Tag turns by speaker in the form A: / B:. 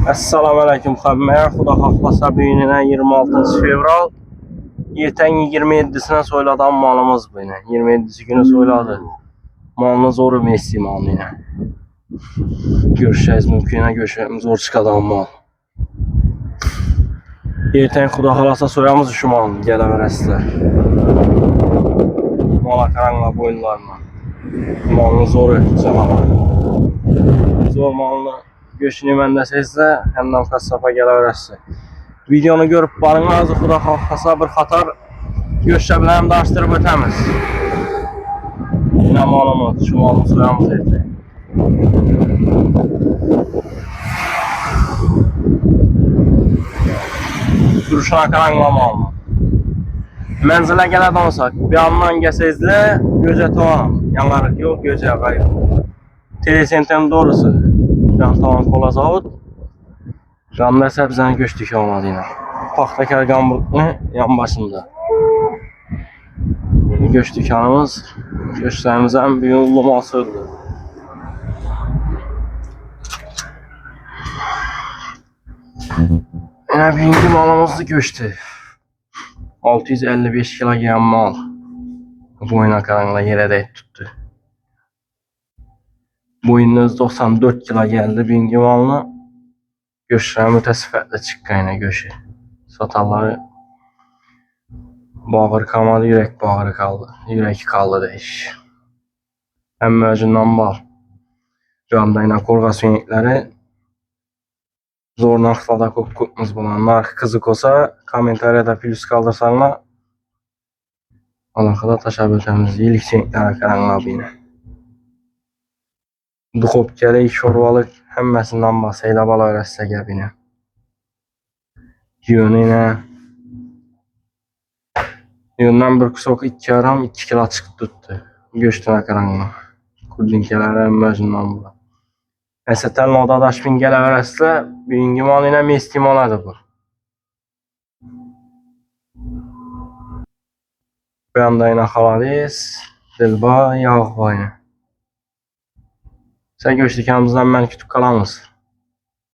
A: Assalamu alaikum xanımlar. Xuda xahlasa bugününə 26 fevral. Yeten 27'sine soyladan malımız bu yine. 27'si günü soyladı. Malımız zor Messi malı yine. Görüşeceğiz mümkünə görüşelim. Zor çıkadan mal. Yeten xuda xahlasa soyamız şu malını. Gələ verəsizlər. Mala karanla boyunlarla. Malını zoru canavar. Zor malını. Göçünü məndə sezsə, həmdən kassafa gələ verəsiz. Videonu görüb barınmaz, xuda xahlasa bir xatar göçəbiləm daşdırıb ötəmiz. Yine malımız, şu malımız soyamız etdi. Duruşuna karanla malımı. Mənzilə gələn olsaq, bir yandan gəsəzlə, gözə tamam. Yanarıq yox, gözə qayıb. Telesentin doğrusu. Can tamam kola zavod. Canlı səbzəni göçdük olmadı yine. Paxtakar Qamburqlu yan başında. Göç dükanımız. Göçlərimizə bir yollama asırdı. Yine birinci malımızı göçtü. 655 kilogram mal. Boyuna karanla yere de tuttu. Boyunuz 94 kilo geldi birinci malına. Göçler mütəsifətlə çıqqı yine göçü. Satalları bağır kalmadı, yürek bağırı kaldı. Yürek kaldı deyiş. Hem mövcundan bal. Canda yine korğa sünnikləri. Zor narxlarda kopmuz bulan. Narx kızık olsa komentariyada plus kaldırsanlar. Alakada təşəbbüsümüz iyilik sünnikləri karanlar yine. Duxop gələk, şorvalık həmməsindən bahseylə bala öyrəsə gəbinə. Yönü yine. Yöndən bir kusok 2 aram 2 kilo çıxıb tuttu. Göçtüne karanlar. Kudlinkeləri məcundan bula. Əsətən oda daş bin gələ verəslə, birinci mal yine Messi maladır bu. Bu yanda yine xaladis, dilba, yağ var yine. Sen göç dükanımızdan mən kütüb qalamız.